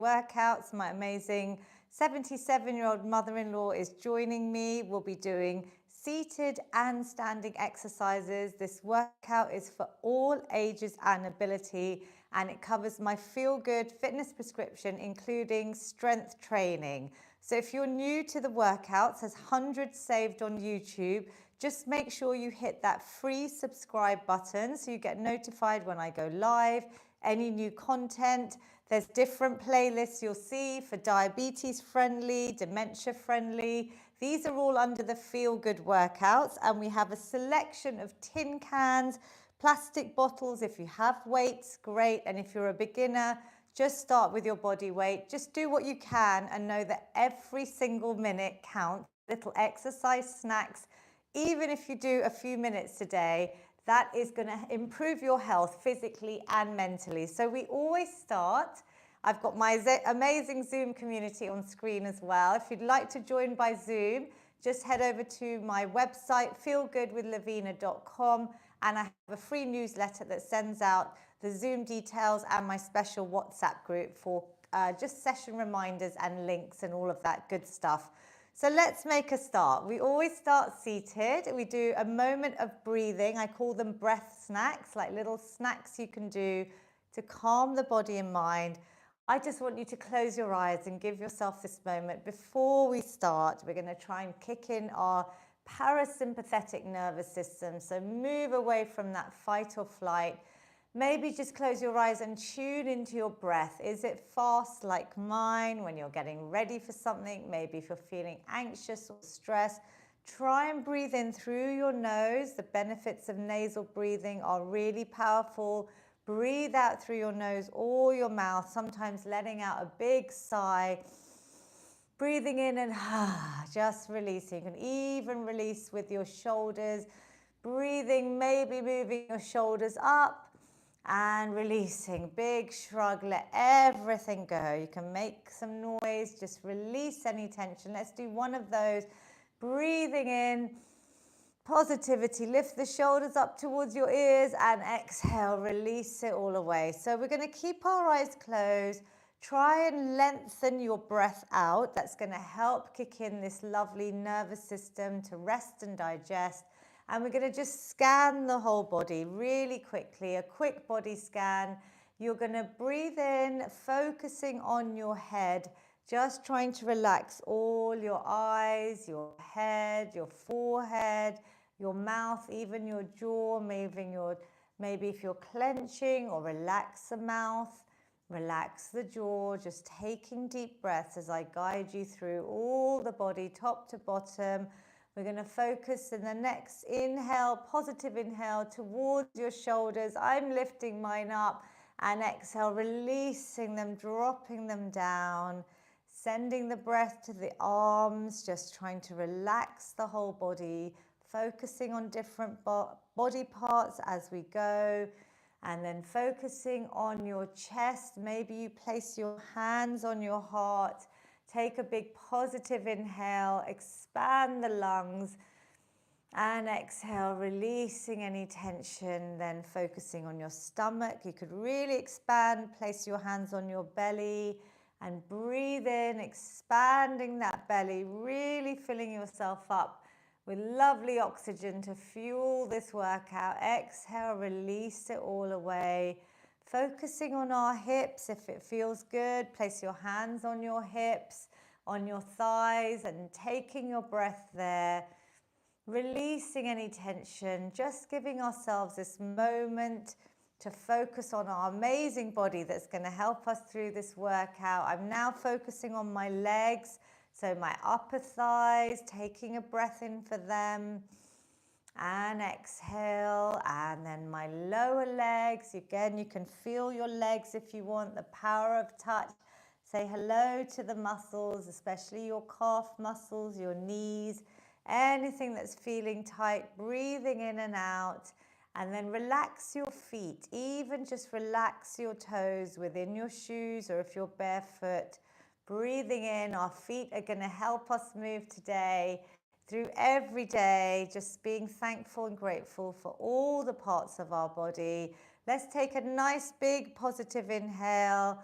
workouts. My amazing 77-year-old mother-in-law is joining me. We'll be doing seated and standing exercises. This workout is for all ages and ability, and it covers my feel-good fitness prescription, including strength training. So if you're new to the workouts, there's hundreds saved on YouTube. Just make sure you hit that free subscribe button so you get notified when I go live, any new content. There's different playlists you'll see for diabetes friendly, dementia friendly. These are all under the feel good workouts, and we have a selection of tin cans, plastic bottles. If you have weights, great. And if you're a beginner, just start with your body weight. Just do what you can and know that every single minute counts. Little exercise, snacks. Even if you do a few minutes today, that is going to improve your health physically and mentally. So we always start. I've got my amazing Zoom community on screen as well. If you'd like to join by Zoom, just head over to my website, feelgoodwithlavina.com, and I have a free newsletter that sends out the Zoom details and my special WhatsApp group for just session reminders and links and all of that good stuff. So let's make a start. We always start seated. We do a moment of breathing. I call them breath snacks, like little snacks you can do to calm the body and mind. I just want you to close your eyes and give yourself this moment. Before we start, we're going to try and kick in our parasympathetic nervous system. So move away from that fight or flight. Maybe just close your eyes and tune into your breath. Is it fast like mine when you're getting ready for something? Maybe if you're feeling anxious or stressed, try and breathe in through your nose. The benefits of nasal breathing are really powerful. Breathe out through your nose or your mouth, sometimes letting out a big sigh. Breathing in and just releasing. You can even release with your shoulders. Breathing, maybe moving your shoulders up. And releasing, big shrug, let everything go. You can make some noise, just release any tension. Let's do one of those. Breathing in, positivity, lift the shoulders up towards your ears, and exhale, release it all away. So we're going to keep our eyes closed. Try and lengthen your breath out. That's going to help kick in this lovely nervous system to rest and digest. And we're going to just scan the whole body really quickly, a quick body scan. You're going to breathe in, focusing on your head, just trying to relax all your eyes, your head, your forehead, your mouth, even your jaw, maybe if you're clenching, or relax the mouth, relax the jaw, just taking deep breaths as I guide you through all the body, top to bottom. We're going to focus in the next inhale, positive inhale towards your shoulders. I'm lifting mine up, and exhale, releasing them, dropping them down, sending the breath to the arms, just trying to relax the whole body, focusing on different body parts as we go, and then focusing on your chest. Maybe you place your hands on your heart. Take a big positive inhale, expand the lungs, and exhale, releasing any tension, then focusing on your stomach. You could really expand, place your hands on your belly, and breathe in, expanding that belly, really filling yourself up with lovely oxygen to fuel this workout. Exhale, release it all away. Focusing on our hips, if it feels good, place your hands on your hips, on your thighs, and taking your breath there, releasing any tension, just giving ourselves this moment to focus on our amazing body that's going to help us through this workout. I'm now focusing on my legs, so my upper thighs, taking a breath in for them. And exhale, and then my lower legs. Again, you can feel your legs if you want, the power of touch. Say hello to the muscles, especially your calf muscles, your knees, anything that's feeling tight, breathing in and out. And then relax your feet, even just relax your toes within your shoes, or if you're barefoot, breathing in. Our feet are going to help us move today through every day, just being thankful and grateful for all the parts of our body. Let's take a nice big positive inhale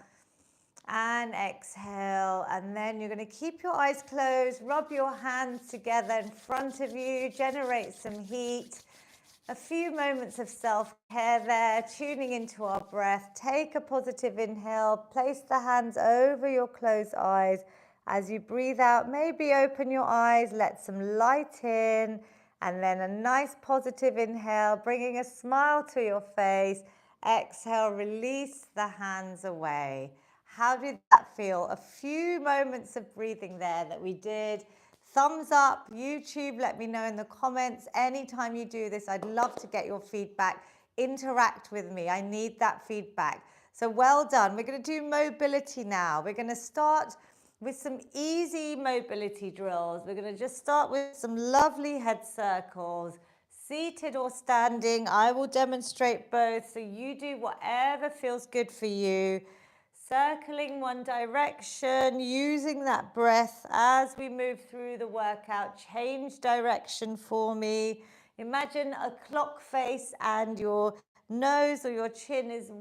And exhale, and then you're going to keep your eyes closed, rub your hands together in front of you, generate some heat. A few moments of self-care there, tuning into our breath. Take a positive inhale, place the hands over your closed eyes. As you breathe out, maybe open your eyes, let some light in, and then a nice positive inhale, bringing a smile to your face. Exhale, release the hands away. How did that feel? A few moments of breathing there that we did. Thumbs up, YouTube, let me know in the comments. Anytime you do this, I'd love to get your feedback. Interact with me. I need that feedback. So well done. We're going to do mobility now. We're going to start with some easy mobility drills. We're going to just start with some lovely head circles. Seated or standing, I will demonstrate both, so you do whatever feels good for you. Circling one direction, using that breath as we move through the workout. Change direction for me. Imagine a clock face and your nose or your chin is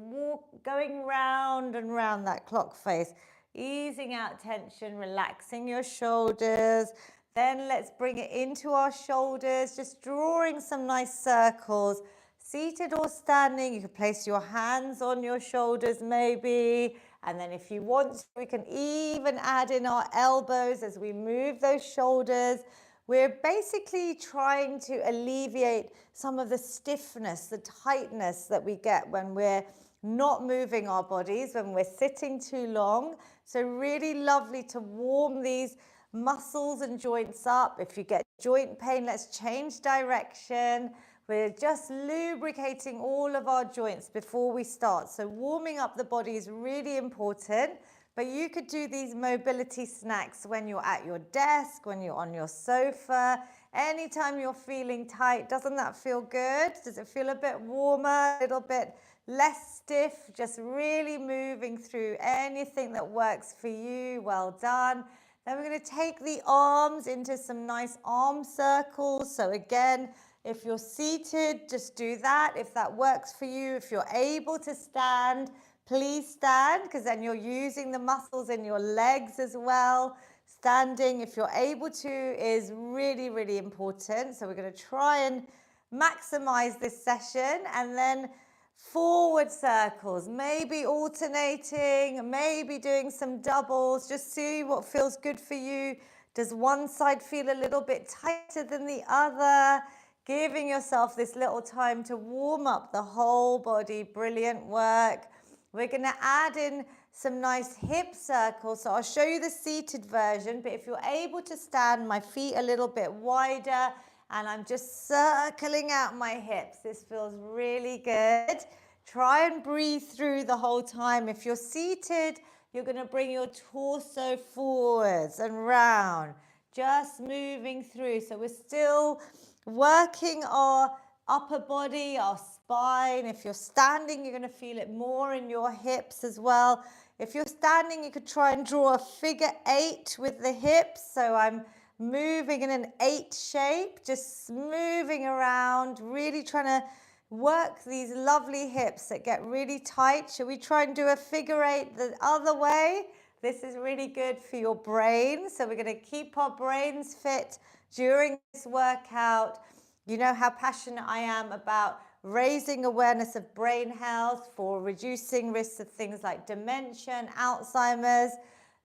going round and round that clock face. Easing out tension, relaxing your shoulders. Then let's bring it into our shoulders, just drawing some nice circles. Seated or standing, you can place your hands on your shoulders maybe. And then if you want, we can even add in our elbows as we move those shoulders. We're basically trying to alleviate some of the stiffness, the tightness that we get when we're not moving our bodies, when we're sitting too long. So really lovely to warm these muscles and joints up. If you get joint pain, let's change direction. We're just lubricating all of our joints before we start. So warming up the body is really important, but you could do these mobility snacks when you're at your desk, when you're on your sofa, anytime you're feeling tight. Doesn't that feel good? Does it feel a bit warmer, a little bit less stiff? Just really moving through anything that works for you. Well done. Then we're going to take the arms into some nice arm circles. So again, if you're seated, just do that. If that works for you, if you're able to stand, please stand, because then you're using the muscles in your legs as well. Standing, if you're able to, is really, really important. So we're going to try and maximize this session. And then forward circles, maybe alternating, maybe doing some doubles. Just see what feels good for you. Does one side feel a little bit tighter than the other? Giving yourself this little time to warm up the whole body. Brilliant work. We're going to add in some nice hip circles. So I'll show you the seated version, but if you're able to stand, my feet a little bit wider, and I'm just circling out my hips. This feels really good. Try and breathe through the whole time. If you're seated, you're going to bring your torso forwards and round, just moving through. So we're still working our upper body, our spine. If you're standing, you're going to feel it more in your hips as well. If you're standing, you could try and draw a figure 8 with the hips. So I'm moving in an 8 shape, just moving around, really trying to work these lovely hips that get really tight. Shall we try and do a figure 8 the other way? This is really good for your brain. So we're going to keep our brains fit during this workout. You know how passionate I am about raising awareness of brain health for reducing risks of things like dementia and Alzheimer's.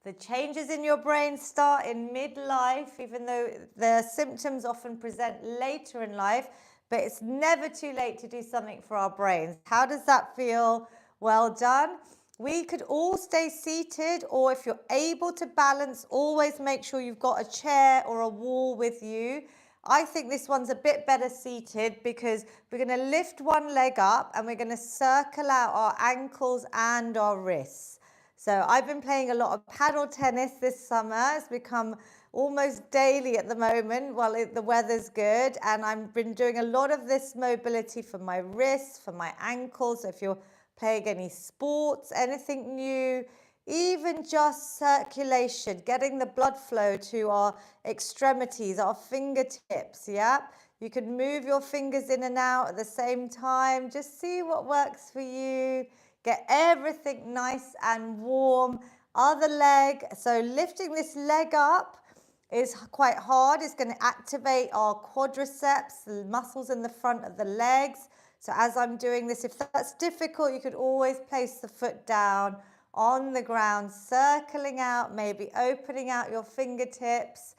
The changes in your brain start in midlife, even though the symptoms often present later in life, but it's never too late to do something for our brains. How does that feel? Well done. We could all stay seated, or if you're able to balance, always make sure you've got a chair or a wall with you. I think this one's a bit better seated because we're going to lift one leg up and we're going to circle out our ankles and our wrists. So I've been playing a lot of paddle tennis this summer. It's become almost daily at the moment while the weather's good. And I've been doing a lot of this mobility for my wrists, for my ankles. So if you're playing any sports, anything new, even just circulation, getting the blood flow to our extremities, our fingertips, yeah? You can move your fingers in and out at the same time. Just see what works for you. Get everything nice and warm. Other leg, so lifting this leg up is quite hard. It's going to activate our quadriceps, the muscles in the front of the legs. So as I'm doing this, if that's difficult, you could always place the foot down on the ground, circling out, maybe opening out your fingertips.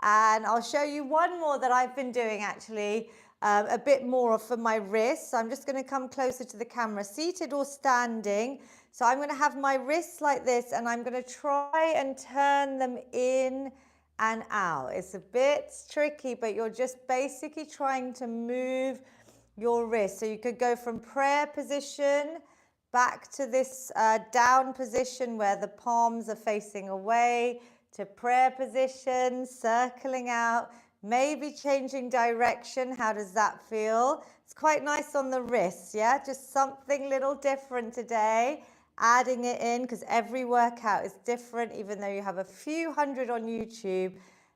And I'll show you one more that I've been doing actually, a bit more for my wrists. So I'm just going to come closer to the camera, seated or standing. So I'm going to have my wrists like this and I'm going to try and turn them in and out. It's a bit tricky, but you're just basically trying to move your wrist. So you could go from prayer position back to this down position where the palms are facing away, to prayer position, circling out, maybe changing direction. How does that feel? It's quite nice on the wrists, yeah? Just something little different today, adding it in because every workout is different. Even though you have a few hundred on YouTube,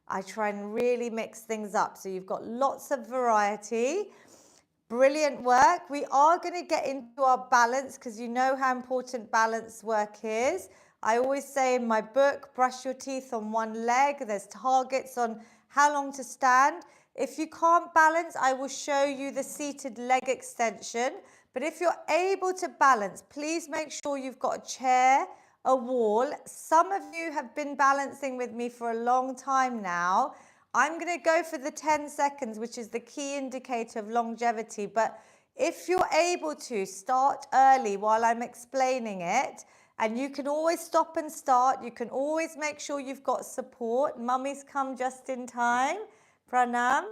I try and really mix things up so you've got lots of variety. Brilliant work. We are going to get into our balance because you know how important balance work is. I always say in my book, brush your teeth on one leg. There's targets on how long to stand. If you can't balance, I will show you the seated leg extension. But if you're able to balance, please make sure you've got a chair, a wall. Some of you have been balancing with me for a long time now. I'm going to go for the 10 seconds, which is the key indicator of longevity. But if you're able to, start early while I'm explaining it. And you can always stop and start. You can always make sure you've got support. Mummy's come just in time. Pranam.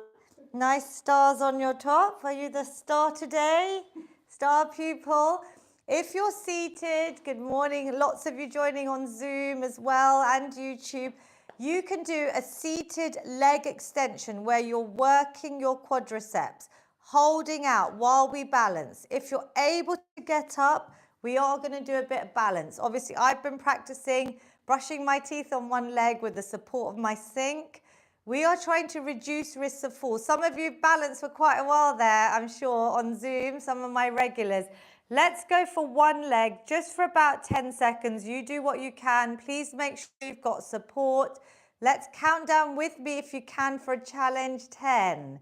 Nice stars on your top. Are you the star today? Star pupil. If you're seated, good morning. Lots of you joining on Zoom as well and YouTube. You can do a seated leg extension where you're working your quadriceps, holding out while we balance. If you're able to get up, we are going to do a bit of balance. Obviously, I've been practicing brushing my teeth on one leg with the support of my sink. We are trying to reduce risks of fall. Some of you balanced for quite a while there, I'm sure, on Zoom, some of my regulars. Let's go for one leg just for about 10 seconds. You do what you can. Please make sure you've got support. Let's count down with me if you can for a challenge. 10,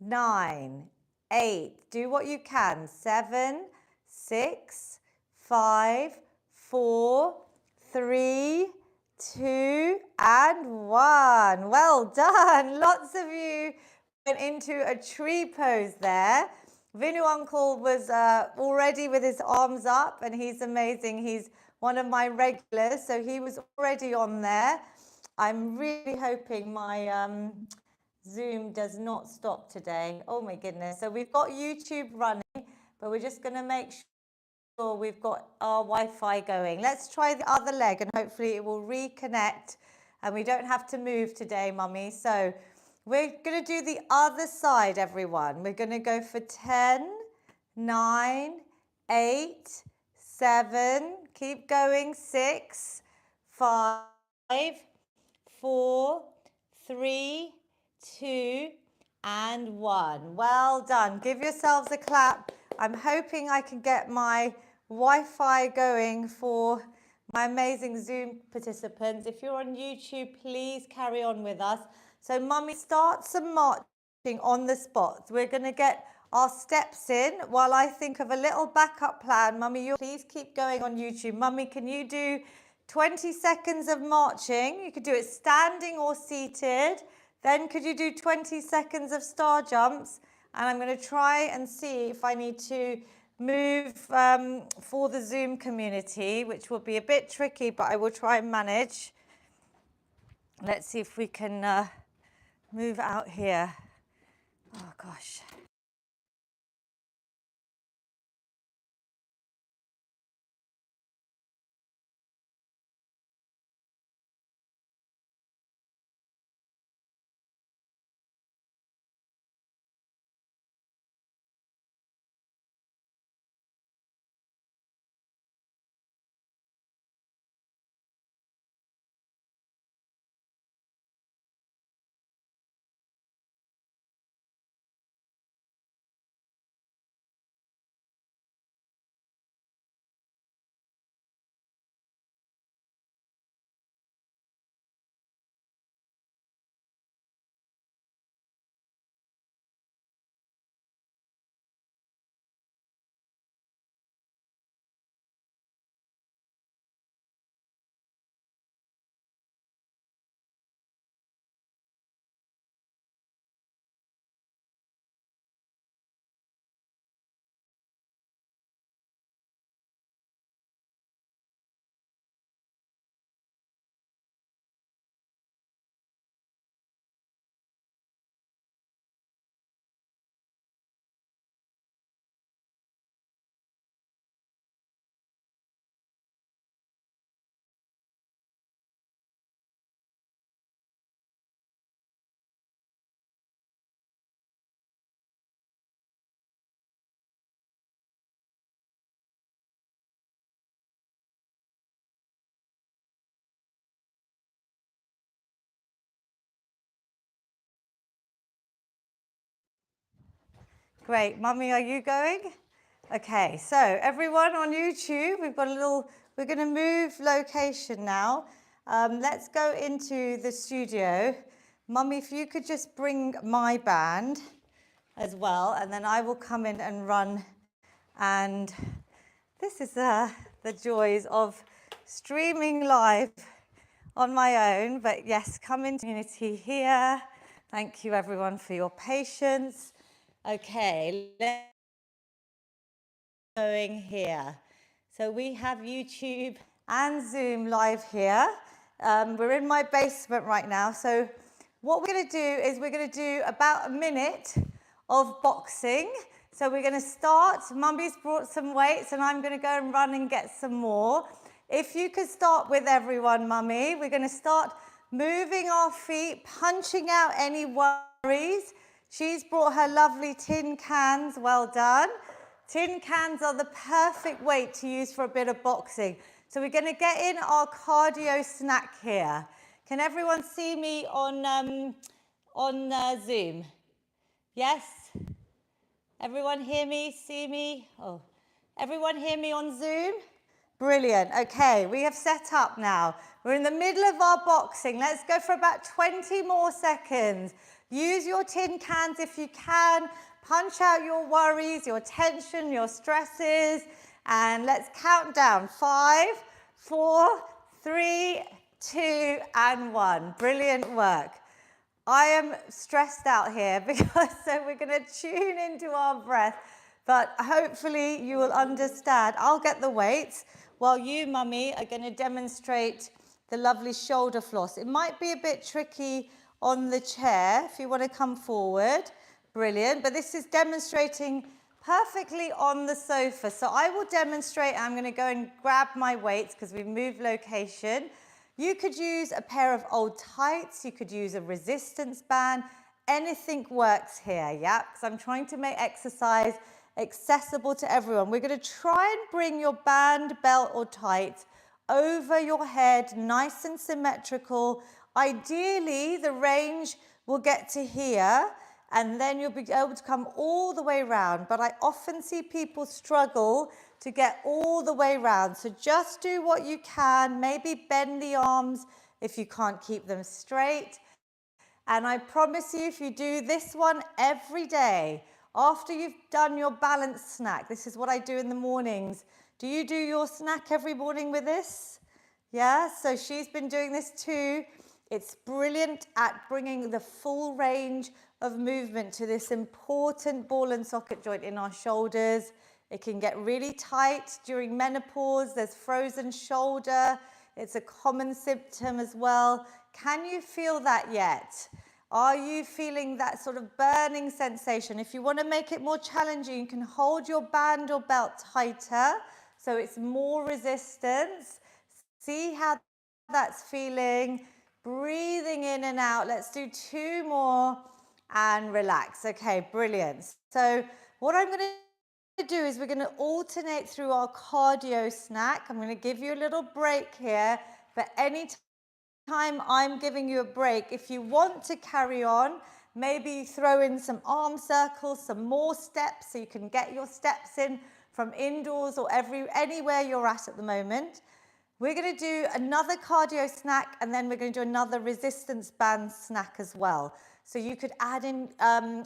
9, 8. Do what you can. 7, 6, 5, 4, 3, 2, and 1. Well done. Lots of you went into a tree pose there. Vinu uncle was already with his arms up and he's amazing. He's one of my regulars, so he was already on there. I'm really hoping my Zoom does not stop today. Oh my goodness. So we've got YouTube running, but we're just going to make sure we've got our Wi-Fi going. Let's try the other leg and hopefully it will reconnect and we don't have to move today, Mummy. So we're going to do the other side, everyone. We're going to go for 10, 9, 8, 7, keep going, 6, 5, 4, 3, 2, and 1. Well done. Give yourselves a clap. I'm hoping I can get my Wi-Fi going for my amazing Zoom participants. If you're on YouTube, please carry on with us. So Mummy, start some marching on the spot. We're going to get our steps in while I think of a little backup plan. Mummy, you please keep going on YouTube. Mummy, can you do 20 seconds of marching? You could do it standing or seated. Then could you do 20 seconds of star jumps? And I'm going to try and see if I need to move for the Zoom community, which will be a bit tricky, but I will try and manage. Let's see if we can move out here. Oh, gosh. Great. Mummy, are you going? Okay, so everyone on YouTube, we're going to move location now. Let's go into the studio. Mummy, if you could just bring my band as well, and then I will come in and run. And this is the joys of streaming live on my own. But yes, come into community here. Thank you everyone for your patience. Okay, let's going here. So we have YouTube and Zoom live here. We're in my basement right now. So what we're going to do is we're going to do about a minute of boxing. So we're going to start. Mummy's brought some weights and I'm going to go and run and get some more. If you could start with everyone, Mummy. We're going to start moving our feet, punching out any worries. She's brought her lovely tin cans. Well done. Tin cans are the perfect weight to use for a bit of boxing. So we're going to get in our cardio snack here. Can everyone see me on Zoom? Yes? Everyone hear me, see me? Oh, everyone hear me on Zoom? Brilliant. Okay, we have set up now. We're in the middle of our boxing. Let's go for about 20 more seconds. Use your tin cans if you can. Punch out your worries, your tension, your stresses. And let's count down. 5, 4, 3, 2, and 1. Brilliant work. I am stressed out here because so we're going to tune into our breath, but hopefully you will understand. I'll get the weights while you, Mummy, are going to demonstrate the lovely shoulder floss. It might be a bit tricky on the chair if you want to come forward. Brilliant, but this is demonstrating perfectly on the sofa. So I will demonstrate. I'm going to go and grab my weights because we've moved location. You could use a pair of old tights, you could use a resistance band, anything works here, yeah? Because I'm trying to make exercise accessible to everyone. We're going to try and bring your band, belt or tights over your head, nice and symmetrical. Ideally, the range will get to here and then you'll be able to come all the way around. But I often see people struggle to get all the way around. So just do what you can, maybe bend the arms if you can't keep them straight. And I promise you, if you do this one every day, after you've done your balanced snack, this is what I do in the mornings. Do you do your snack every morning with this? Yeah, so she's been doing this too. It's brilliant at bringing the full range of movement to this important ball and socket joint in our shoulders. It can get really tight during menopause. There's frozen shoulder. It's a common symptom as well. Can you feel that yet? Are you feeling that sort of burning sensation? If you want to make it more challenging, you can hold your band or belt tighter so it's more resistance. See how that's feeling. Breathing in and out. Let's do 2 more and relax. Okay, brilliant. So what I'm going to do is we're going to alternate through our cardio snack. I'm going to give you a little break here, but any time I'm giving you a break, if you want to carry on, maybe throw in some arm circles, some more steps so you can get your steps in from indoors or anywhere you're at the moment. We're going to do another cardio snack and then we're going to do another resistance band snack as well. So you could add in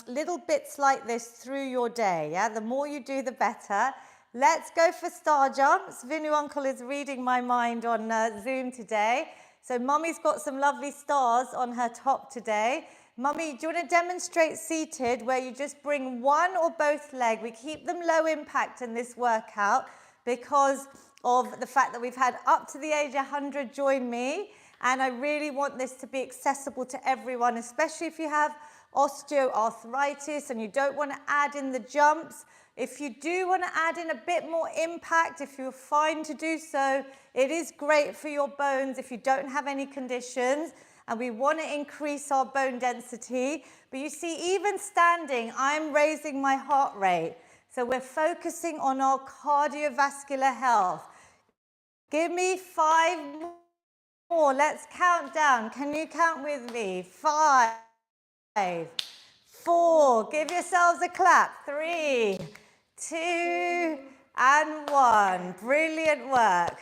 little bits like this through your day. Yeah, the more you do, the better. Let's go for star jumps. Vinu Uncle is reading my mind on Zoom today. So Mummy's got some lovely stars on her top today. Mummy, do you want to demonstrate seated where you just bring one or both leg? We keep them low impact in this workout because of the fact that we've had up to the age of 100 join me. And I really want this to be accessible to everyone, especially if you have osteoarthritis and you don't want to add in the jumps. If you do want to add in a bit more impact, if you're fine to do so, it is great for your bones if you don't have any conditions. And we want to increase our bone density. But you see, even standing, I'm raising my heart rate. So we're focusing on our cardiovascular health. Give me 5 more. Let's count down. Can you count with me? 5, 4. Give yourselves a clap. 3, 2, and 1. Brilliant work.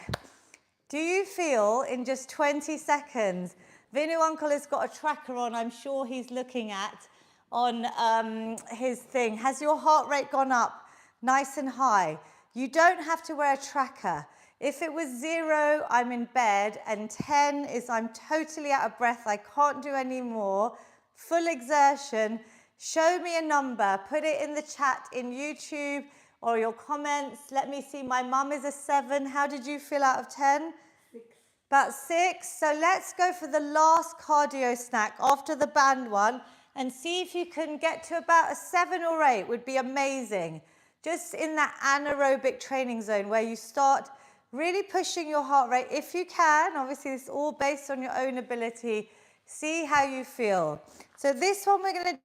Do you feel in just 20 seconds, Vinu Uncle has got a tracker on, I'm sure he's looking at on his thing. Has your heart rate gone up nice and high? You don't have to wear a tracker. If it was 0, I'm in bed, and 10 is I'm totally out of breath, I can't do any more, full exertion, show me a number, put it in the chat in YouTube or your comments. Let me see, my mum is a 7. How did you feel out of 10? 6. About 6. So let's go for the last cardio snack after the band one and see if you can get to about a 7 or 8 would be amazing. Just in that anaerobic training zone where you start really pushing your heart rate. If you can, obviously it's all based on your own ability. See how you feel. So this one we're going to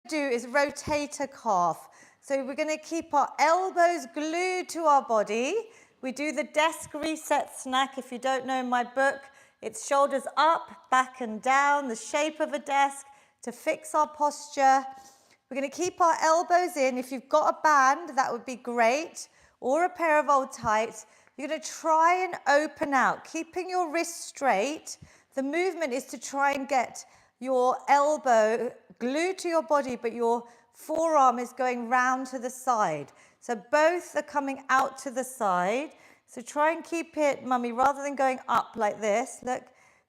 do is rotator calf. So we're going to keep our elbows glued to our body. We do the desk reset snack. If you don't know my book, it's shoulders up, back and down, the shape of a desk to fix our posture. We're going to keep our elbows in. If you've got a band, that would be great, or a pair of old tights. You're going to try and open out, keeping your wrist straight. The movement is to try and get your elbow glued to your body, but your forearm is going round to the side. So both are coming out to the side. So try and keep it, mummy, rather than going up like this, look,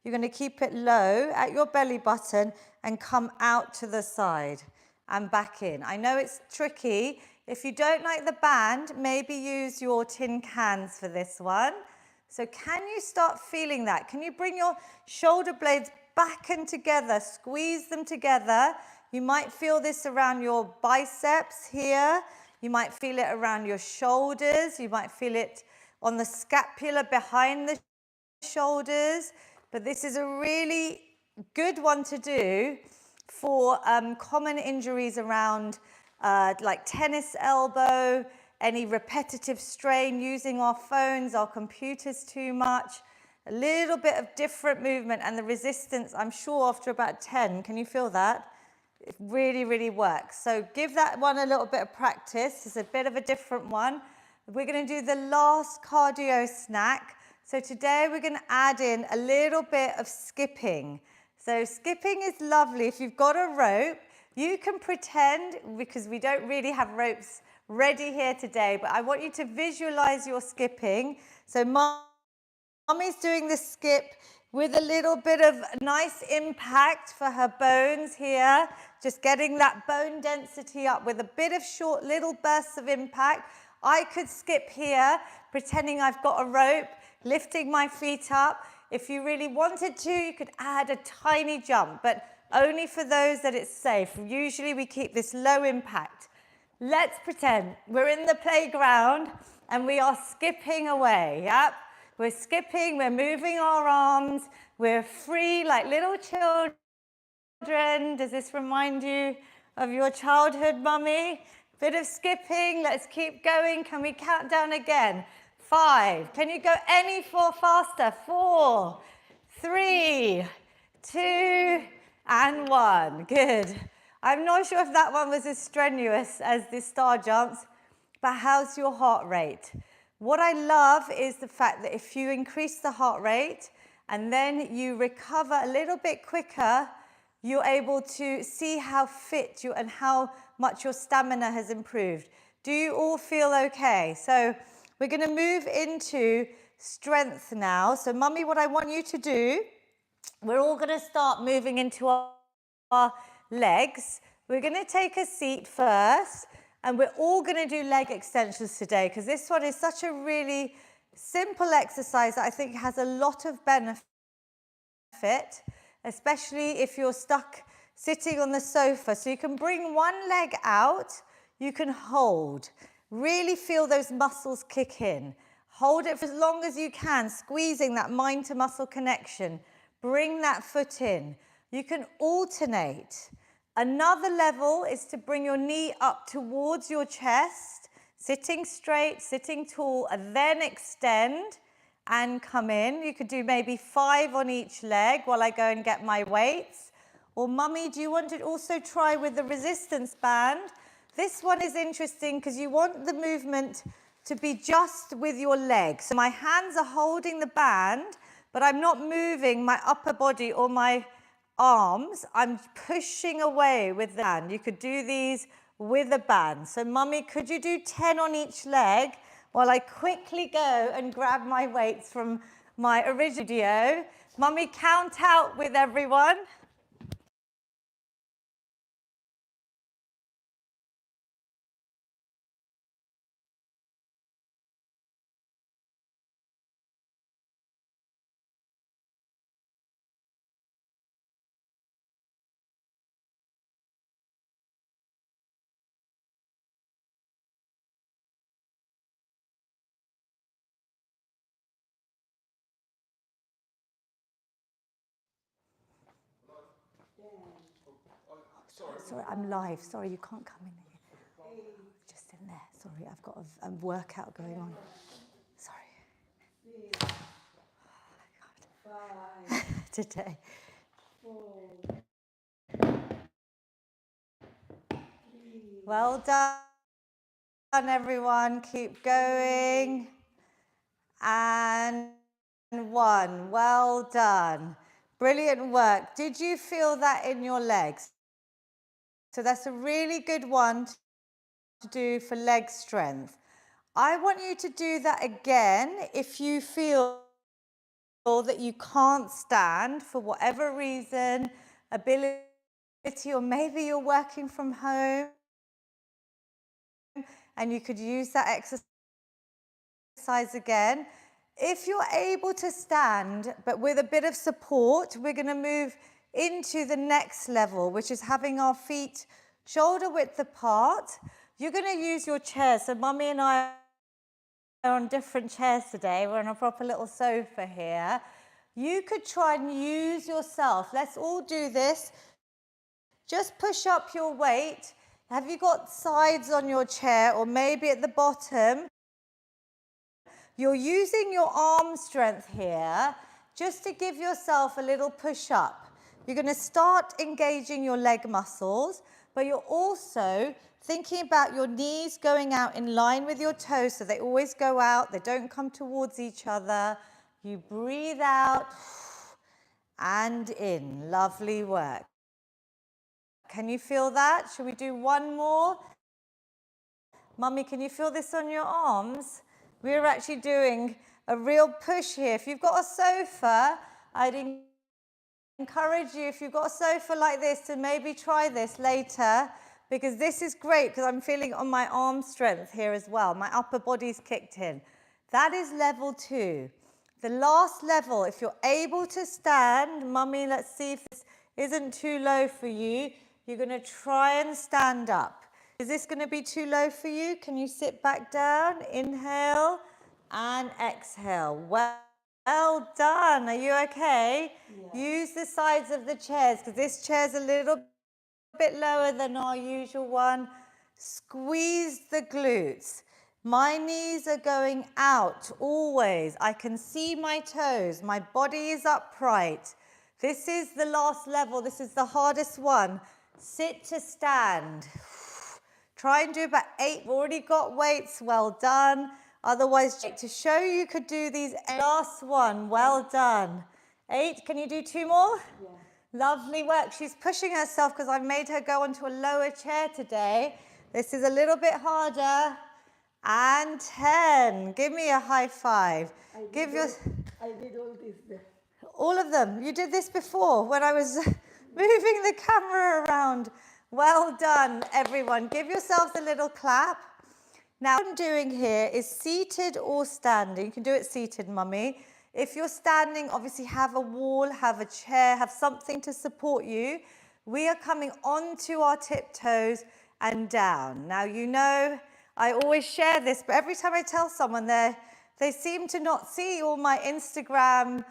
you're going to keep it low at your belly button and come out to the side and back in. I know it's tricky. If you don't like the band, maybe use your tin cans for this one. So can you start feeling that? Can you bring your shoulder blades back and together, squeeze them together? You might feel this around your biceps here. You might feel it around your shoulders. You might feel it on the scapula behind the shoulders. But this is a really good one to do for common injuries around like tennis elbow, any repetitive strain, using our phones, our computers too much, a little bit of different movement, and the resistance, I'm sure after about 10, can you feel that? It really, really works. So give that one a little bit of practice. It's a bit of a different one. We're going to do the last cardio snack. So today we're going to add in a little bit of skipping. So skipping is lovely. If you've got a rope, you can pretend, because we don't really have ropes ready here today, but I want you to visualize your skipping. So Mommy's doing the skip with a little bit of nice impact for her bones here, just getting that bone density up with a bit of short little bursts of impact. I could skip here, pretending I've got a rope, lifting my feet up. If you really wanted to, you could add a tiny jump, but only for those that it's safe. Usually we keep this low impact. Let's pretend we're in the playground and we are skipping away, yep? We're skipping, we're moving our arms, we're free like little children. Does this remind you of your childhood, mummy? Bit of skipping, let's keep going. Can we count down again? 5, can you go any faster? 4, 3, 2, and 1, good. I'm not sure if that one was as strenuous as the star jumps, but how's your heart rate? What I love is the fact that if you increase the heart rate and then you recover a little bit quicker, you're able to see how fit you and how much your stamina has improved. Do you all feel okay? So we're going to move into strength now. So mummy, what I want you to do, we're all going to start moving into our legs. We're going to take a seat first, and we're all going to do leg extensions today because this one is such a really simple exercise that I think has a lot of benefit, especially if you're stuck sitting on the sofa. So you can bring one leg out, you can hold. Really feel those muscles kick in. Hold it for as long as you can, squeezing that mind to muscle connection. Bring that foot in. You can alternate. Another level is to bring your knee up towards your chest, sitting straight, sitting tall, and then extend and come in. You could do maybe 5 on each leg while I go and get my weights. Or mummy, do you want to also try with the resistance band? This one is interesting because you want the movement to be just with your legs. So my hands are holding the band, but I'm not moving my upper body or my arms. I'm pushing away with the band. You could do these with a band. So mummy, could you do 10 on each leg while I quickly go and grab my weights from my original video? Mummy, count out with everyone. Sorry, I'm live. Sorry, you can't come in here. Just in there. Sorry, I've got a workout going on. Sorry. Today. Well done, everyone. Keep going. And 1. Well done. Brilliant work. Did you feel that in your legs? So that's a really good one to do for leg strength. I want you to do that again if you feel that you can't stand for whatever reason, ability, or maybe you're working from home and you could use that exercise again. If you're able to stand, but with a bit of support, we're going to move into the next level, which is having our feet shoulder width apart. You're going to use your chair. So mummy and I are on different chairs today. We're on a proper little sofa here. You could try and use yourself. Let's all do this. Just push up your weight. Have you got sides on your chair or maybe at the bottom? You're using your arm strength here just to give yourself a little push up. You're going to start engaging your leg muscles, but you're also thinking about your knees going out in line with your toes so they always go out, they don't come towards each other. You breathe out and in. Lovely work. Can you feel that? Should we do one more? Mummy, can you feel this on your arms? We're actually doing a real push here. If you've got a sofa, I'd encourage you, if you've got a sofa like this, to maybe try this later, because this is great because I'm feeling on my arm strength here as well. My upper body's kicked in. That is level 2. The last level, if you're able to stand, mummy, let's see if this isn't too low for you. You're going to try and stand up. Is this going to be too low for you? Can you sit back down? Inhale and exhale. Well done. Are you okay? Yeah. Use the sides of the chairs because this chair's a little bit lower than our usual one. Squeeze the glutes. My knees are going out always. I can see my toes. My body is upright. This is the last level. This is the hardest one. Sit to stand. Try and do about 8. We've already got weights. Well done. Otherwise, to show you could do these. Last one. Well done. 8. Can you do 2 more? Yeah. Lovely work. She's pushing herself because I've made her go onto a lower chair today. This is a little bit harder. And 10. Give me a high five. I did all this there. All of them. You did this before when I was moving the camera around. Well done, everyone. Give yourselves a little clap. Now, what I'm doing here is seated or standing. You can do it seated, mummy. If you're standing, obviously have a wall, have a chair, have something to support you. We are coming onto our tiptoes and down. Now, you know, I always share this, but every time I tell someone, they seem to not see all my Instagram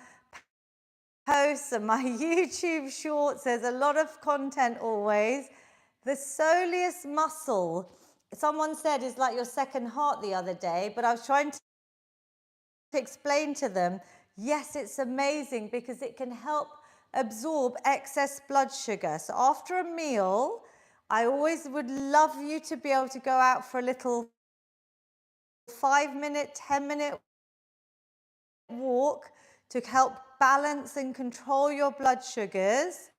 posts and my YouTube shorts. There's a lot of content always. The soleus muscle, someone said, is like your second heart the other day, but I was trying to explain to them, yes, it's amazing because it can help absorb excess blood sugar. So after a meal, I always would love you to be able to go out for a little 5-minute, 10-minute walk to help balance and control your blood sugars.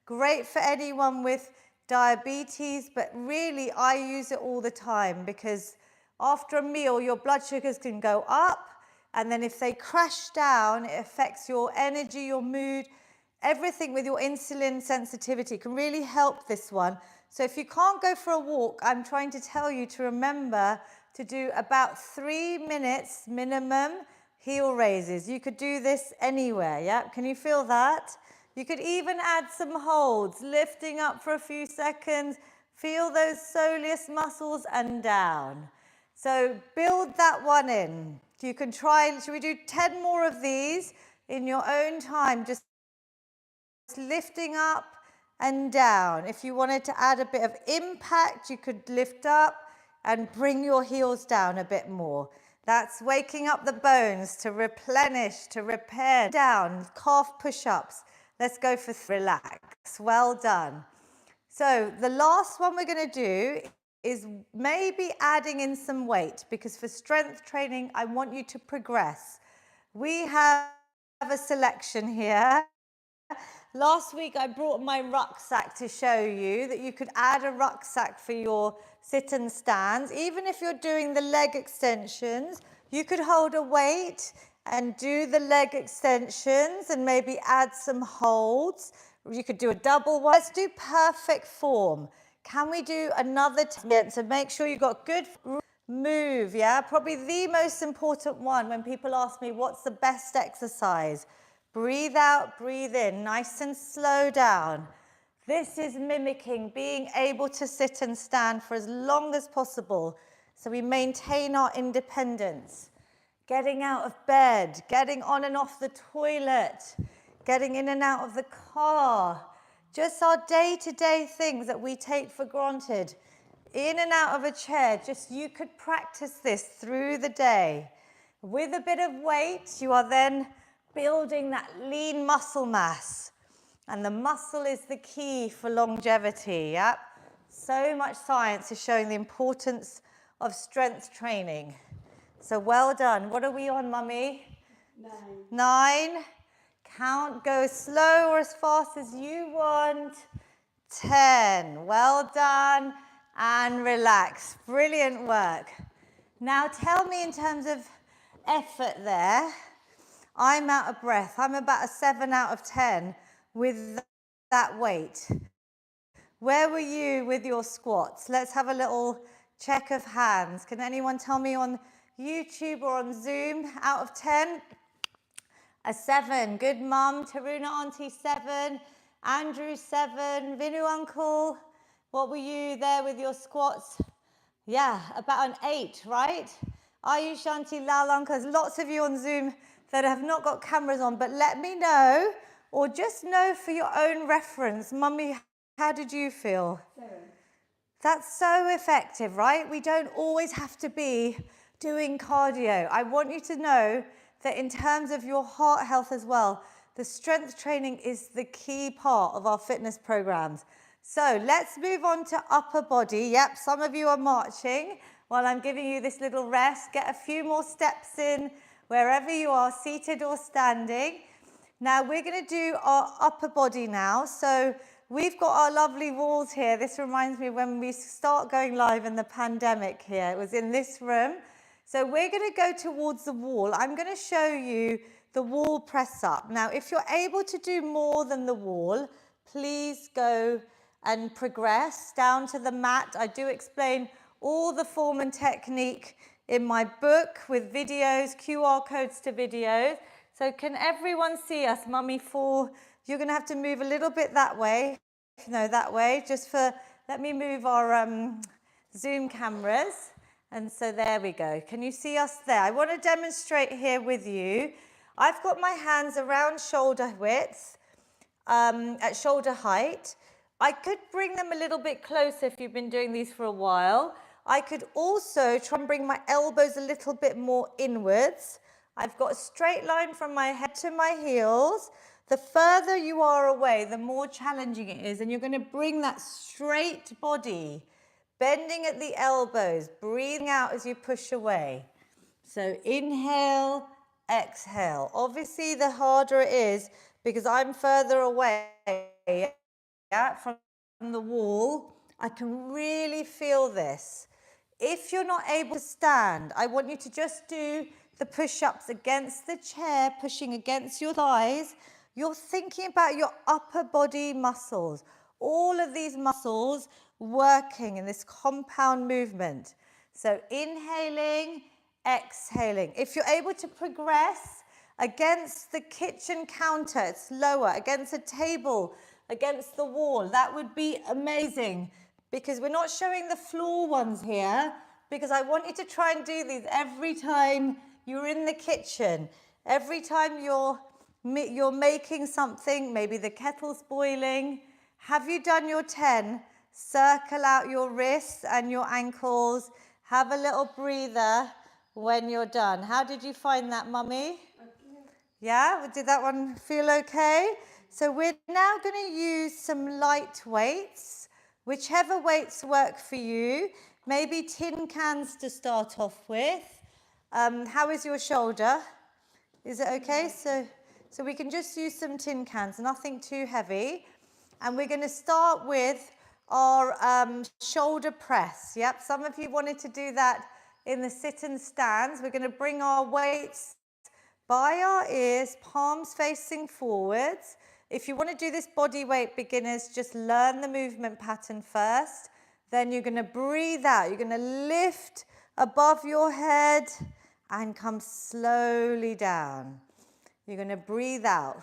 Great for anyone with diabetes, but really I use it all the time because after a meal your blood sugars can go up, and then if they crash down it affects your energy, your mood, everything with your insulin sensitivity. Can really help this one. So if you can't go for a walk, I'm trying to tell you to remember to do about 3 minutes minimum heel raises. You could do this anywhere, yeah? Can you feel that? You could even add some holds, lifting up for a few seconds. Feel those soleus muscles and down. So build that one in. You can try, should we do 10 more of these in your own time? Just lifting up and down. If you wanted to add a bit of impact, you could lift up and bring your heels down a bit more. That's waking up the bones to replenish, to repair. Down, calf push-ups. Let's go for relax. Well done. So the last one we're going to do is maybe adding in some weight, because for strength training, I want you to progress. We have a selection here. Last week I brought my rucksack to show you that you could add a rucksack for your sit and stands. Even if you're doing the leg extensions, you could hold a weight and do the leg extensions and maybe add some holds. You could do a double one. Let's do perfect form. Can we do another 10? So make sure you've got good move, yeah? Probably the most important one when people ask me what's the best exercise. Breathe out, breathe in, nice and slow down. This is mimicking being able to sit and stand for as long as possible so we maintain our independence. Getting out of bed, getting on and off the toilet, getting in and out of the car. Just our day-to-day things that we take for granted. In and out of a chair, just you could practice this through the day. With a bit of weight, you are then building that lean muscle mass. And the muscle is the key for longevity, yeah? So much science is showing the importance of strength training. So well done. What are we on, Mummy? 9. Count, go as slow or as fast as you want. 10. Well done. And relax. Brilliant work. Now tell me, in terms of effort there, I'm out of breath. I'm about a 7 out of 10 with that weight. Where were you with your squats? Let's have a little check of hands. Can anyone tell me on YouTube or on Zoom? Out of 10? A 7. Good, Mum. Taruna Auntie, 7. Andrew, 7. Vinu Uncle, what were you there with your squats? Yeah, about an 8, right? Ayush Auntie, Lal Uncle. There's lots of you on Zoom that have not got cameras on, but let me know, or just know for your own reference. Mummy, how did you feel? 7. That's so effective, right? We don't always have to be doing cardio. I want you to know that in terms of your heart health as well, the strength training is the key part of our fitness programs. So let's move on to upper body. Yep, some of you are marching while I'm giving you this little rest. Get a few more steps in wherever you are, seated or standing. Now we're going to do our upper body now. So we've got our lovely walls here. This reminds me when we start going live in the pandemic here. It was in this room. So we're going to go towards the wall. I'm going to show you the wall press up. Now, if you're able to do more than the wall, please go and progress down to the mat. I do explain all the form and technique in my book with videos, QR codes to videos. So can everyone see us? Mummy 4, you're going to have to move a little bit that way. No, that way, just for, let me move our Zoom cameras. And so there we go. Can you see us there? I want to demonstrate here with you. I've got my hands around shoulder width, at shoulder height. I could bring them a little bit closer if you've been doing these for a while. I could also try and bring my elbows a little bit more inwards. I've got a straight line from my head to my heels. The further you are away, the more challenging it is, and you're going to bring that straight body, bending at the elbows, breathing out as you push away. So inhale, exhale. Obviously, the harder it is because I'm further away, yeah, from the wall. I can really feel this. If you're not able to stand, I want you to just do the push-ups against the chair, pushing against your thighs. You're thinking about your upper body muscles. All of these muscles working in this compound movement. So inhaling, exhaling. If you're able to progress against the kitchen counter, it's lower, against a table, against the wall, that would be amazing, because we're not showing the floor ones here, because I want you to try and do these every time you're in the kitchen, every time you're making something, maybe the kettle's boiling. Have you done your 10? Circle out your wrists and your ankles. Have a little breather when you're done. How did you find that, Mummy? Yeah, did that one feel okay? So we're now going to use some light weights, whichever weights work for you. Maybe tin cans to start off with. How is your shoulder? Is it okay? So we can just use some tin cans, nothing too heavy. And we're going to start with our shoulder press. Yep, some of you wanted to do that in the sit and stands. We're going to bring our weights by our ears, palms facing forwards. If you want to do this body weight, beginners, just learn the movement pattern first. Then you're going to breathe out. You're going to lift above your head and come slowly down. You're going to breathe out.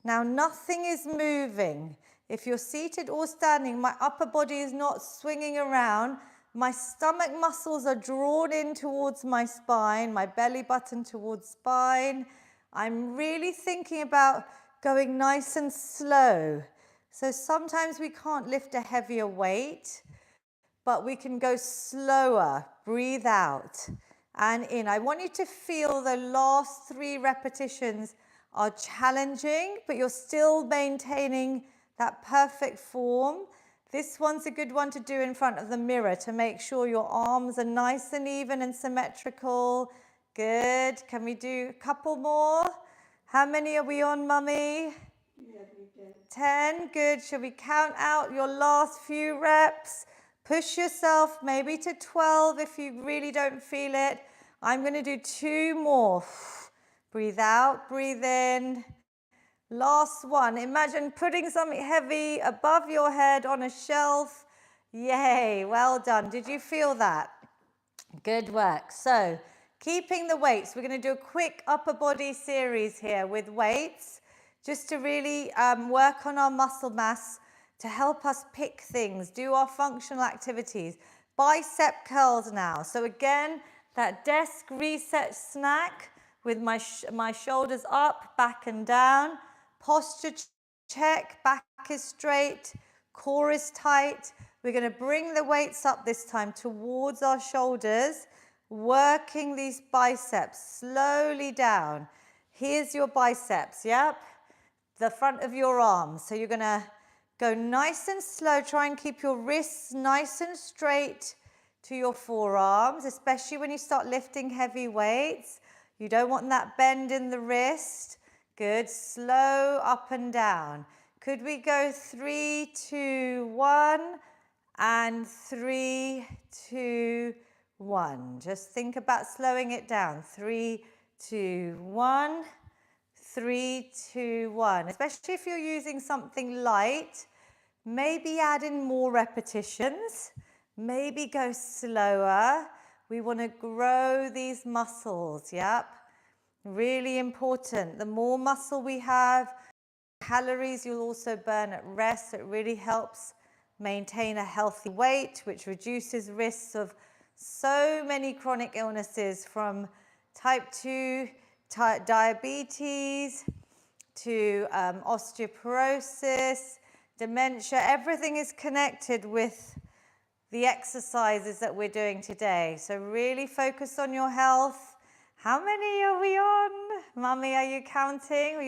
Now, nothing is moving. If you're seated or standing, my upper body is not swinging around. My stomach muscles are drawn in towards my spine, my belly button towards spine. I'm really thinking about going nice and slow. So sometimes we can't lift a heavier weight, but we can go slower. Breathe out and in. I want you to feel the last 3 repetitions are challenging, but you're still maintaining that perfect form. This one's a good one to do in front of the mirror to make sure your arms are nice and even and symmetrical. Good. Can we do a couple more? How many are we on, Mummy? 10. Good. Shall we count out your last few reps? Push yourself maybe to 12 if you really don't feel it. I'm going to do 2 more. Breathe out, breathe in. Last one. Imagine putting something heavy above your head on a shelf. Yay, well done. Did you feel that? Good work. So, keeping the weights. We're going to do a quick upper body series here with weights, just to really work on our muscle mass, to help us pick things, do our functional activities. Bicep curls now. So again, that desk reset snack with my shoulders up, back and down. Posture check, back is straight, core is tight. We're going to bring the weights up this time towards our shoulders, working these biceps slowly down. Here's your biceps, yep, the front of your arms. So you're going to go nice and slow. Try and keep your wrists nice and straight to your forearms, especially when you start lifting heavy weights. You don't want that bend in the wrist. Good. Slow up and down. Could we go 3, 2, 1 and 3, 2, 1. Just think about slowing it down. 3, 2, 1. 3, 2, 1. Especially if you're using something light, maybe add in more repetitions. Maybe go slower. We want to grow these muscles, yep. Really important. The more muscle we have, calories you'll also burn at rest. It really helps maintain a healthy weight, which reduces risks of so many chronic illnesses, from type 2 diabetes to osteoporosis, dementia. Everything is connected with the exercises that we're doing today. So really focus on your health. How many are we on? Mummy, are you counting? Or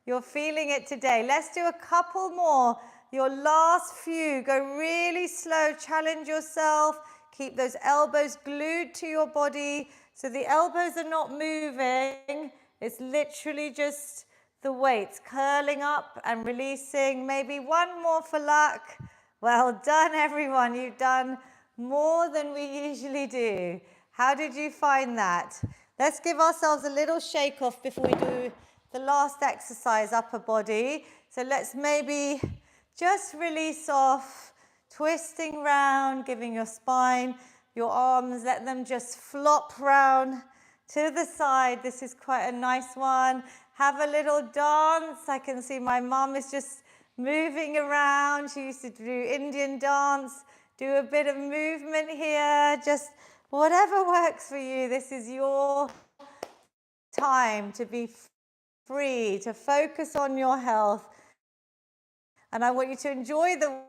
You're feeling it today. Let's do a couple more. Your last few. Go really slow. Challenge yourself. Keep those elbows glued to your body. So the elbows are not moving. It's literally just the weights curling up and releasing. Maybe one more for luck. Well done, everyone. You've done more than we usually do. How did you find that? Let's give ourselves a little shake off before we do the last exercise, upper body. So let's maybe just release off, twisting round, giving your spine, your arms, let them just flop round to the side. This is quite a nice one. Have a little dance. I can see my mum is just moving around. She used to do Indian dance. Do a bit of movement here. Just whatever works for you. This is your time to be free, to focus on your health. And I want you to enjoy the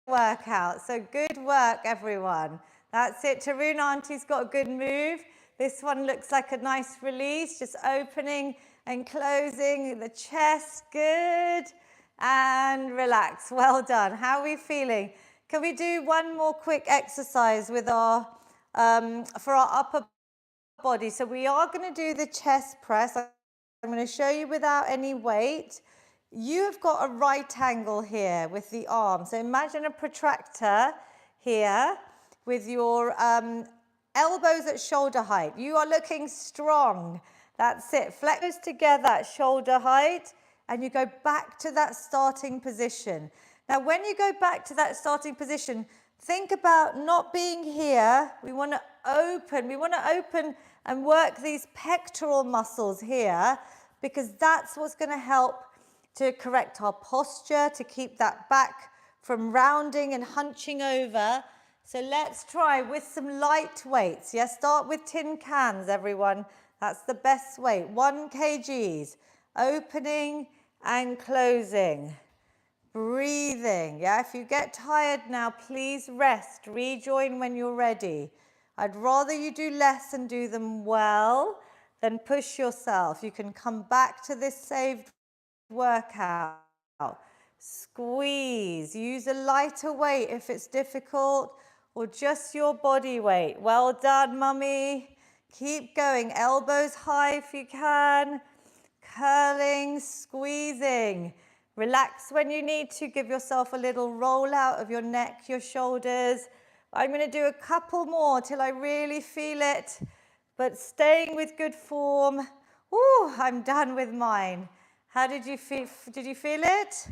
workout. So good work, everyone. That's it. Tarun Auntie's got a good move. This one looks like a nice release, just opening and closing the chest. Good. And relax. Well done. How are we feeling? Can we do one more quick exercise with our for our upper body? So we are going to do the chest press. I'm going to show you without any weight. You've got a right angle here with the arm. So imagine a protractor here with your elbows at shoulder height. You are looking strong. That's it. Flex those together at shoulder height and you go back to that starting position. Now, when you go back to that starting position, think about not being here. We want to open. We want to open and work these pectoral muscles here because that's what's going to help to correct our posture, to keep that back from rounding and hunching over. So let's try with some light weights. Yeah, start with tin cans, everyone. That's the best weight. 1 kgs. Opening and closing. Breathing. Yeah, if you get tired now, please rest. Rejoin when you're ready. I'd rather you do less and do them well than push yourself. You can come back to this saved workout. Squeeze. Use a lighter weight if it's difficult or just your body weight. Well done, mummy. Keep going. Elbows high if you can. Curling, squeezing. Relax when you need to. Give yourself a little roll out of your neck, your shoulders. I'm going to do a couple more till I really feel it, but staying with good form. Ooh, I'm done with mine. How did you feel? Did you feel it?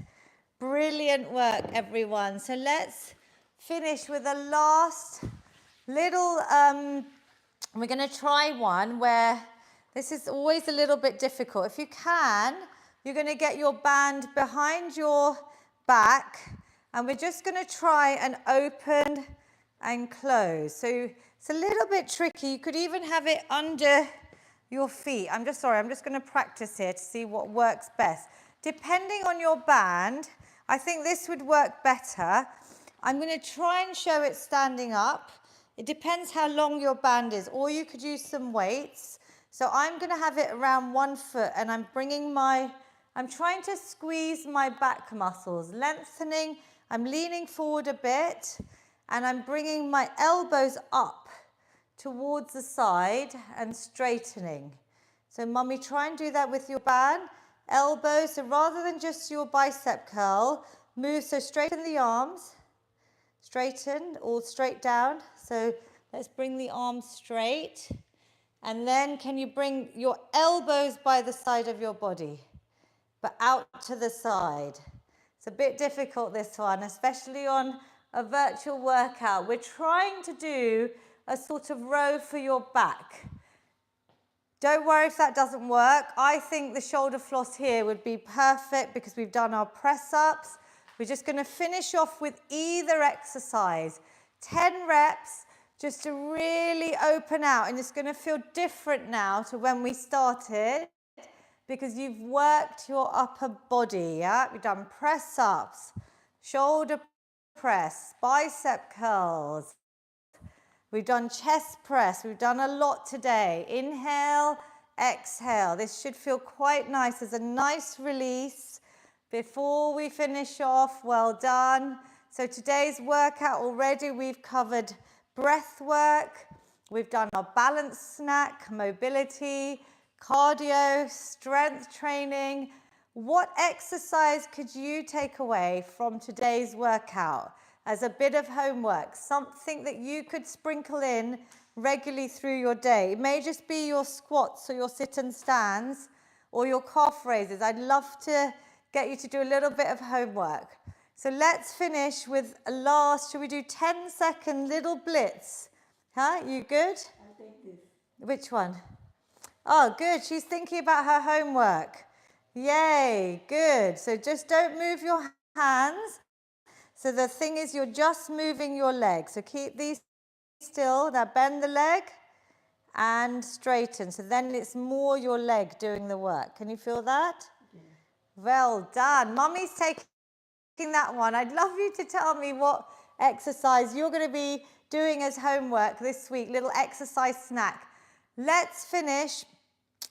Brilliant work, everyone. So let's finish with a last little, we're going to try one where this is always a little bit difficult. If you can, you're going to get your band behind your back and we're just going to try and open and close. So it's a little bit tricky. You could even have it under your feet. I'm just going to practice here to see what works best. Depending on your band, I think this would work better. I'm going to try and show it standing up. It depends how long your band is, or you could use some weights. So I'm going to have it around 1 foot and I'm trying to squeeze my back muscles, lengthening. I'm leaning forward a bit and I'm bringing my elbows up towards the side and straightening. So mummy, try and do that with your band. Elbows, so rather than just your bicep curl, move, so straighten the arms, straighten, all straight down. So let's bring the arms straight. And then can you bring your elbows by the side of your body, but out to the side. It's a bit difficult, this one, especially on a virtual workout. We're trying to do a sort of row for your back. Don't worry if that doesn't work. I think the shoulder floss here would be perfect because we've done our press ups. We're just going to finish off with either exercise. 10 reps just to really open out, and it's going to feel different now to when we started because you've worked your upper body. Yeah, we've done press ups, shoulder press, bicep curls. We've done chest press. We've done a lot today. Inhale exhale. This should feel quite nice. There's a nice release before we finish off. Well done. So today's workout already we've covered breath work. We've done our balance snack, mobility, cardio, strength training. What exercise could you take away from today's workout as a bit of homework? Something that you could sprinkle in regularly through your day. It may just be your squats or your sit and stands or your calf raises. I'd love to get you to do a little bit of homework. So let's finish with a last, should we do 10-second little blitz? Huh? You good? I think this. Which one? Oh, good. She's thinking about her homework. Yay, good. So just don't move your hands. So the thing is, you're just moving your legs. So keep these still. Now bend the leg and straighten. So then it's more your leg doing the work. Can you feel that? Yeah. Well done. Mummy's taking that one. I'd love you to tell me what exercise you're going to be doing as homework this week. Little exercise snack. Let's finish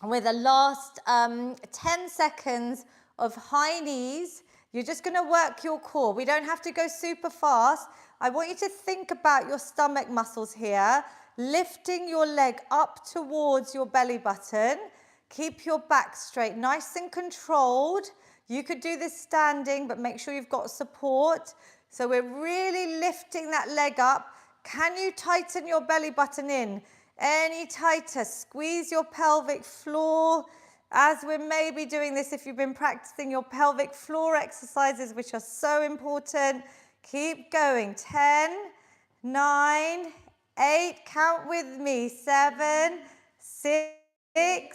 with a last 10 seconds of high knees. You're just going to work your core. We don't have to go super fast. I want you to think about your stomach muscles here, lifting your leg up towards your belly button. Keep your back straight, nice and controlled. You could do this standing, but make sure you've got support. So we're really lifting that leg up. Can you tighten your belly button in? Any tighter? Squeeze your pelvic floor. As we're maybe doing this, if you've been practicing your pelvic floor exercises, which are so important, keep going. 10, 9, 8, count with me. 7, 6,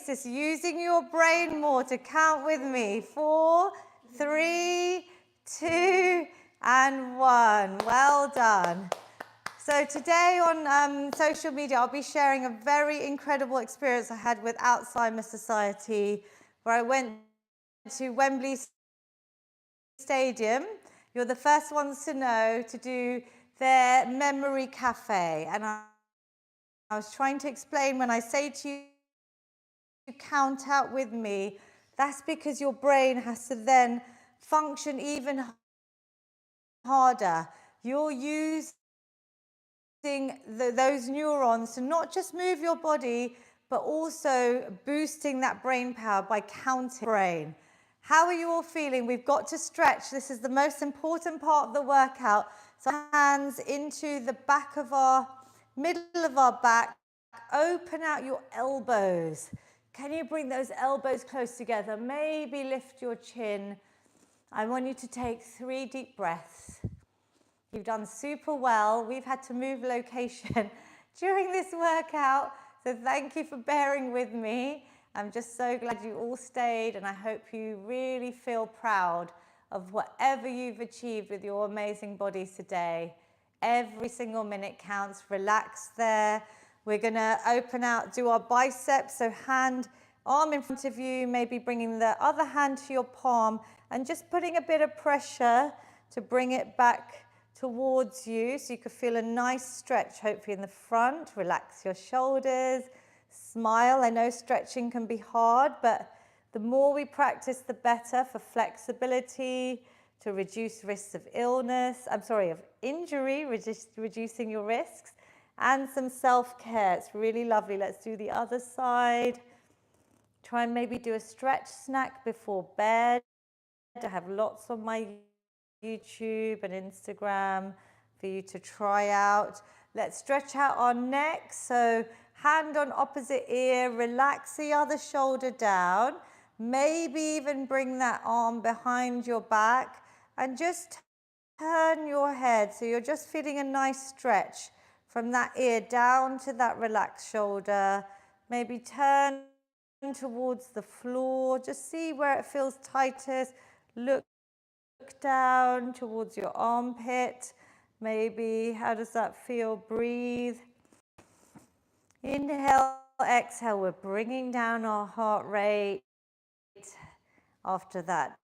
it's using your brain more to count with me. 4, 3, 2, and 1. Well done. So today on social media, I'll be sharing a very incredible experience I had with Alzheimer's Society, where I went to Wembley Stadium. You're the first ones to know, to do their memory cafe. And I was trying to explain, when I say to you, count out with me, that's because your brain has to then function even harder. You're using those neurons to not just move your body, but also boosting that brain power by counting brain. How are you all feeling? We've got to stretch. This is the most important part of the workout. So hands into the back of our, middle of our back. Open out your elbows. Can you bring those elbows close together? Maybe lift your chin. I want you to take 3 deep breaths. You've done super well. We've had to move location during this workout, so thank you for bearing with me. I'm just so glad you all stayed, and I hope you really feel proud of whatever you've achieved with your amazing bodies today. Every single minute counts. Relax there. We're going to open out, do our biceps, so hand, arm in front of you, maybe bringing the other hand to your palm and just putting a bit of pressure to bring it back towards you, so you could feel a nice stretch, hopefully in the front. Relax your shoulders, smile. I know stretching can be hard, but the more we practice, the better for flexibility, to reduce risks of of injury, reducing your risks, and some self-care. It's really lovely. Let's do the other side. Try and maybe do a stretch snack before bed. I have lots on my YouTube and Instagram for you to try out. Let's stretch out our neck. So hand on opposite ear, relax the other shoulder down. Maybe even bring that arm behind your back and just turn your head. So you're just feeling a nice stretch from that ear down to that relaxed shoulder. Maybe turn towards the floor. Just see where it feels tightest. Look down towards your armpit. Maybe, how does that feel? Breathe. Inhale, exhale. We're bringing down our heart rate after that.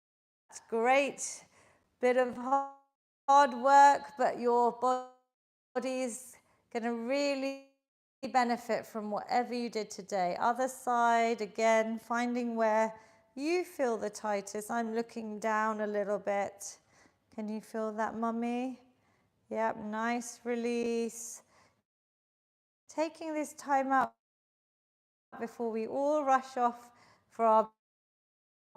It's great. Bit of hard work, but your body's going to really benefit from whatever you did today. Other side, again, finding where you feel the tightest. I'm looking down a little bit. Can you feel that, mummy? Yep, nice release. Taking this time out before we all rush off for our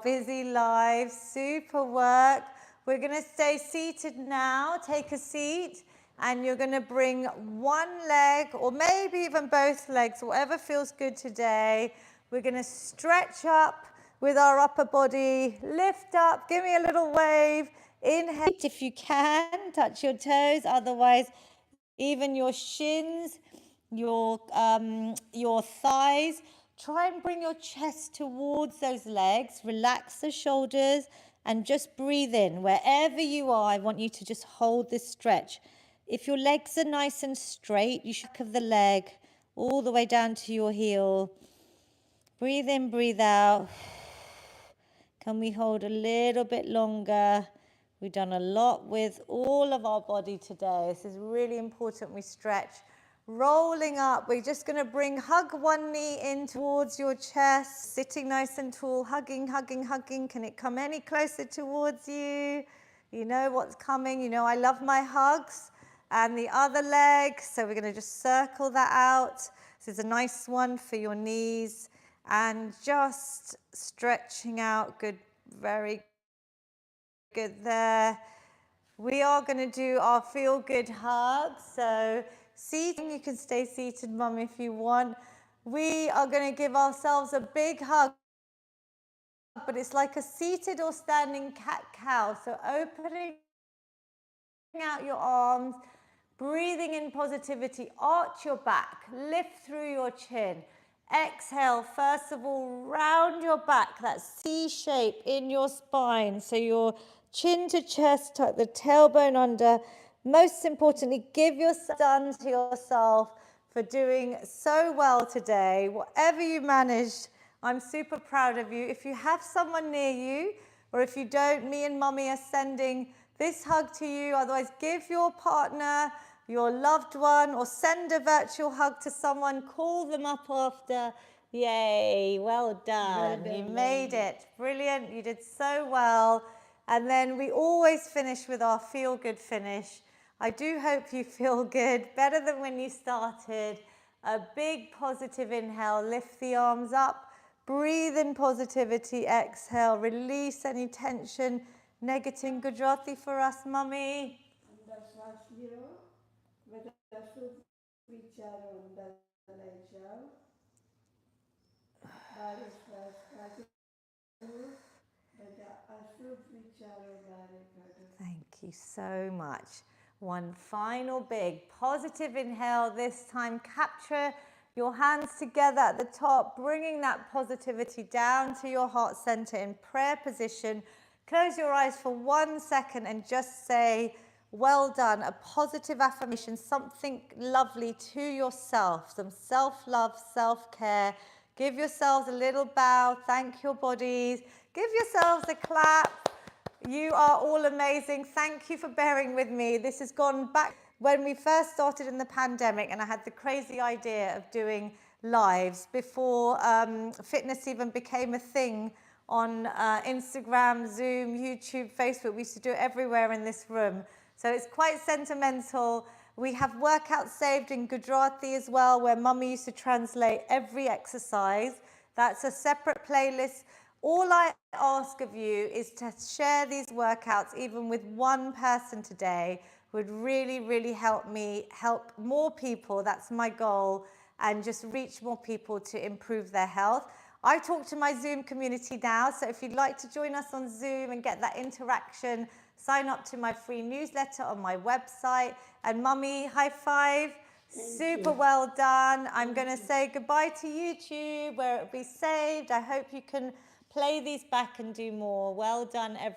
busy lives, super work. We're going to stay seated now. Take a seat, and you're going to bring one leg or maybe even both legs, whatever feels good today. We're going to stretch up with our upper body, lift up, give me a little wave. Inhale if you can, touch your toes, otherwise even your shins, your thighs. Try and bring your chest towards those legs, relax the shoulders, and just breathe in. Wherever you are, I want you to just hold this stretch. If your legs are nice and straight, you should have the leg all the way down to your heel. Breathe in, breathe out. Can we hold a little bit longer? We've done a lot with all of our body today. This is really important we stretch. Rolling up, we're just going to hug one knee in towards your chest, sitting nice and tall, hugging, hugging, hugging. Can it come any closer towards you? You know what's coming. You know I love my hugs. And the other leg, so we're going to just circle that out. This is a nice one for your knees. And just stretching out, good, very good there. We are going to do our feel good hug. So seating, you can stay seated, mum, if you want. We are going to give ourselves a big hug, but it's like a seated or standing cat-cow. So opening out your arms, breathing in positivity, arch your back, lift through your chin. Exhale, first of all, round your back, that C shape in your spine. So your chin to chest, tuck the tailbone under. Most importantly, give yourself done to yourself for doing so well today. Whatever you managed, I'm super proud of you. If you have someone near you, or if you don't, me and mummy are sending this hug to you. Otherwise, give your partner, your loved one, or send a virtual hug to someone. Call them up after. Yay, well done. You made it. Brilliant. You did so well. And then we always finish with our feel good finish. I do hope you feel good, better than when you started. A big positive inhale, lift the arms up, breathe in positivity, exhale, release any tension, negative. Gujarati for us, mummy. Thank you so much. One final big positive inhale. This time capture your hands together at the top, bringing that positivity down to your heart center in prayer position. Close your eyes for 1 second and just say, well done. A positive affirmation, something lovely to yourself, some self-love, self-care. Give yourselves a little bow. Thank your bodies. Give yourselves a clap. You are all amazing. Thank you for bearing with me. This has gone back when we first started in the pandemic, and I had the crazy idea of doing lives before fitness even became a thing on Instagram, Zoom, YouTube, Facebook. We used to do it everywhere in this room. So it's quite sentimental. We have workouts saved in Gujarati as well, where mummy used to translate every exercise. That's a separate playlist. All I ask of you is to share these workouts, even with one person today, would really, really help me help more people. That's my goal, and just reach more people to improve their health. I talk to my Zoom community now, so if you'd like to join us on Zoom and get that interaction, sign up to my free newsletter on my website. And mummy, high five. Super well done. I'm going to say goodbye to YouTube, where it'll be saved. I hope you can play these back and do more. Well done, everyone.